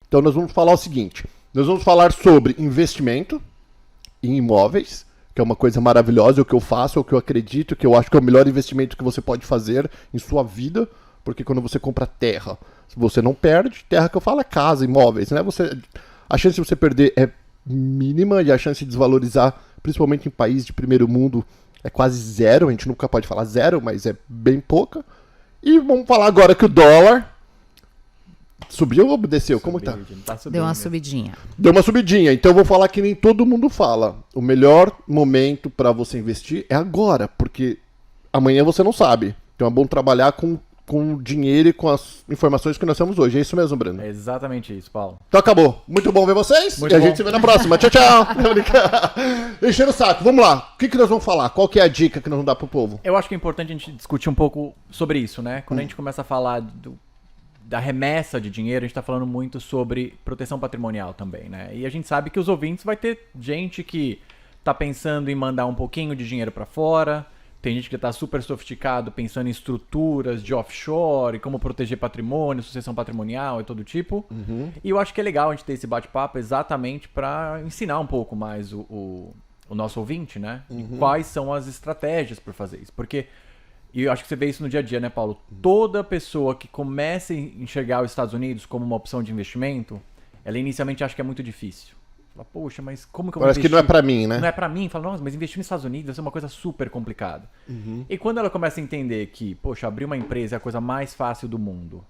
Então nós vamos falar o seguinte, nós vamos falar sobre investimento em imóveis, que é uma coisa maravilhosa, é o que eu faço, é o que eu acredito, que eu acho que é o melhor investimento que você pode fazer em sua vida, porque quando você compra terra, você não perde, terra que eu falo é casa, imóveis, né? A chance de você perder é mínima e a chance de desvalorizar, principalmente em países de primeiro mundo, é quase zero, a gente nunca pode falar zero, mas é bem pouca. E vamos falar agora que o dólar subiu ou desceu? Como tá? Deu uma subidinha. Deu uma subidinha. Então eu vou falar que nem todo mundo fala. O melhor momento para você investir é agora, porque amanhã você não sabe. Então é bom trabalhar com dinheiro e com as informações que nós temos hoje. É isso mesmo, Breno? É exatamente isso, Paulo. Então acabou. Muito bom ver vocês. Muito e a bom. gente se vê na próxima. Tchau, tchau. Enchendo o saco. Vamos lá. O que nós vamos falar? Qual que é a dica que nós vamos dar pro povo? Eu acho que é importante a gente discutir um pouco sobre isso, né? Quando a gente começa a falar da remessa de dinheiro, a gente tá falando muito sobre proteção patrimonial também, né? E a gente sabe que os ouvintes vai ter gente que tá pensando em mandar um pouquinho de dinheiro para fora, tem gente que tá super sofisticado pensando em estruturas de offshore, como proteger patrimônio, sucessão patrimonial e todo tipo. E eu acho que é legal a gente ter esse bate-papo exatamente para ensinar um pouco mais o nosso ouvinte, né? E quais são as estratégias para fazer isso. Porque, e eu acho que você vê isso no dia a dia, né, Paulo? Toda pessoa que começa a enxergar os Estados Unidos como uma opção de investimento, ela inicialmente acha que é muito difícil. Fala, poxa, mas como que eu vou Parece investir? que não é pra mim, né? Não é pra mim. Fala, nossa, mas investir nos Estados Unidos deve ser uma coisa super complicada. E quando ela começa a entender que, poxa, abrir uma empresa é a coisa mais fácil do mundo,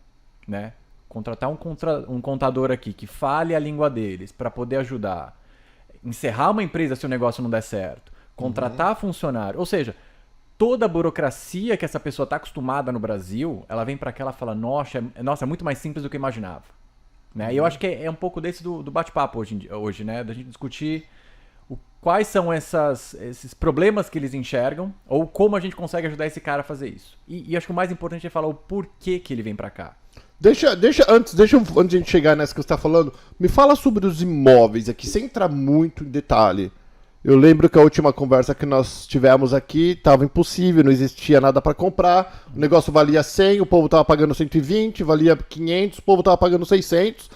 né? Contratar um contador aqui que fale a língua deles para poder ajudar, encerrar uma empresa se o negócio não der certo, contratar funcionário, ou seja, toda a burocracia que essa pessoa está acostumada no Brasil, ela vem para cá e fala, nossa, é muito mais simples do que eu imaginava. Né? E eu acho que é um pouco desse do bate-papo hoje, né? Da gente discutir quais são esses problemas que eles enxergam ou como a gente consegue ajudar esse cara a fazer isso. E acho que o mais importante é falar o porquê que ele vem para cá. Antes de a gente chegar nessa que você está falando, me fala sobre os imóveis aqui, sem entrar muito em detalhe. Eu lembro que a última conversa que nós tivemos aqui estava impossível, não existia nada para comprar, o negócio valia 100, o povo estava pagando 120, valia 500, o povo estava pagando 600,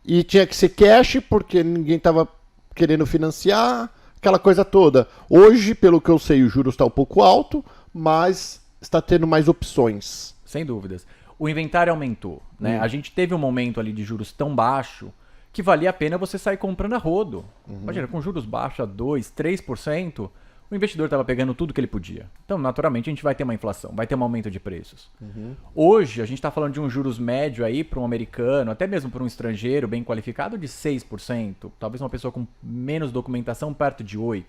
e tinha que ser cash porque ninguém estava querendo financiar, aquela coisa toda. Hoje, pelo que eu sei, o juros está um pouco alto, mas está tendo mais opções. Sem dúvidas. O inventário aumentou, né? A gente teve um momento ali de juros tão baixo que valia a pena você sair comprando a rodo. Imagina, com juros baixos a 2%, 3%, o investidor estava pegando tudo que ele podia. Então, naturalmente, a gente vai ter uma inflação, vai ter um aumento de preços. Hoje, a gente está falando de um juros médio aí para um americano, até mesmo para um estrangeiro bem qualificado, de 6%. Talvez uma pessoa com menos documentação perto de 8%.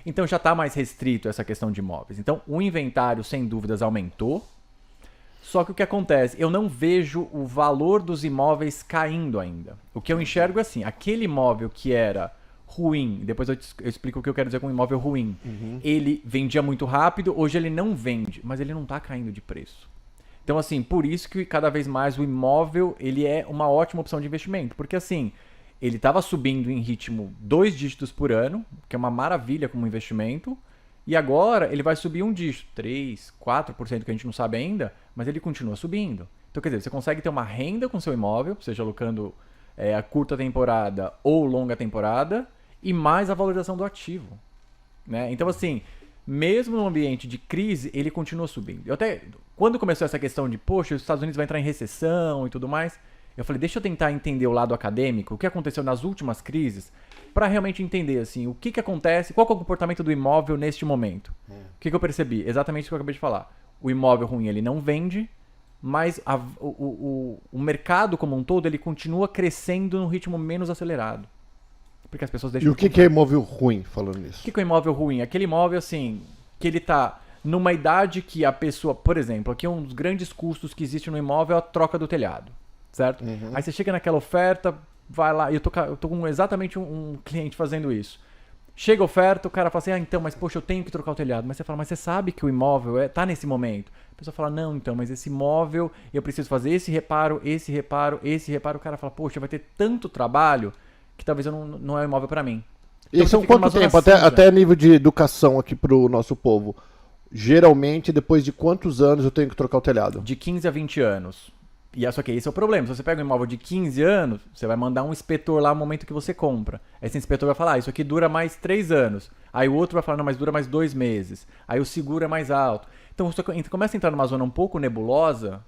Então, já está mais restrito essa questão de imóveis. Então, o inventário, sem dúvidas, aumentou. Só que o que acontece? Eu não vejo o valor dos imóveis caindo ainda. O que eu enxergo é assim, aquele imóvel que era ruim, depois eu explico o que eu quero dizer com imóvel ruim, ele vendia muito rápido, hoje ele não vende, mas ele não está caindo de preço. Então, assim, por isso que cada vez mais o imóvel ele é uma ótima opção de investimento. Porque, assim, ele estava subindo em ritmo 2 dígitos por ano, que é uma maravilha como investimento, e agora ele vai subir um dígito, 3%, 4%, que a gente não sabe ainda, mas ele continua subindo. Então, quer dizer, você consegue ter uma renda com seu imóvel, seja alocando a curta temporada ou longa temporada, e mais a valorização do ativo. Né? Então, assim, mesmo no ambiente de crise, ele continua subindo. Eu até, quando começou essa questão de, poxa, os Estados Unidos vai entrar em recessão e tudo mais, eu falei, deixa eu tentar entender o lado acadêmico, o que aconteceu nas últimas crises, para realmente entender assim, o que acontece, qual que é o comportamento do imóvel neste momento. O que eu percebi? Exatamente isso que eu acabei de falar. O imóvel ruim ele não vende, mas o mercado como um todo ele continua crescendo num ritmo menos acelerado. Porque as pessoas deixam. E o que é imóvel ruim, falando nisso? O que é imóvel ruim? Aquele imóvel assim, que ele tá numa idade que a pessoa, por exemplo, aqui um dos grandes custos que existe no imóvel é a troca do telhado, certo? Aí você chega naquela oferta, vai lá, e eu tô com exatamente um cliente fazendo isso. Chega a oferta, o cara fala assim, então, mas poxa, eu tenho que trocar o telhado. Mas você fala, mas você sabe que o imóvel tá nesse momento. A pessoa fala, não, então, mas esse imóvel, eu preciso fazer esse reparo, esse reparo, esse reparo. O cara fala, poxa, vai ter tanto trabalho que talvez não é um imóvel para mim. Então, e são quanto tempo? Até nível de educação aqui pro nosso povo. Geralmente, depois de quantos anos eu tenho que trocar o telhado? De 15 a 20 anos. Só que esse é o problema. Se você pega um imóvel de 15 anos, você vai mandar um inspetor lá no momento que você compra. Esse inspetor vai falar, isso aqui dura mais 3 anos. Aí o outro vai falar, não, mas dura mais 2 meses. Aí o seguro é mais alto. Então você começa a entrar numa zona um pouco nebulosa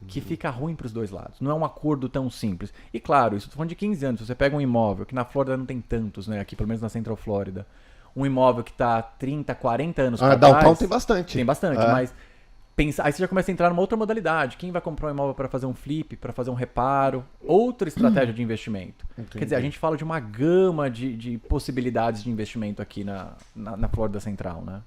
que fica ruim para os dois lados. Não é um acordo tão simples. E claro, isso tô falando de 15 anos. Se você pega um imóvel, que na Flórida não tem tantos, né? Aqui, pelo menos na Central Flórida. Um imóvel que tá 30, 40 anos para trás. Downtown tem bastante. Tem bastante, mas... Aí você já começa a entrar numa outra modalidade. Quem vai comprar um imóvel para fazer um flip, para fazer um reparo? Outra estratégia de investimento. Entendi. Quer dizer, a gente fala de uma gama de possibilidades de investimento aqui na Flórida Central, né?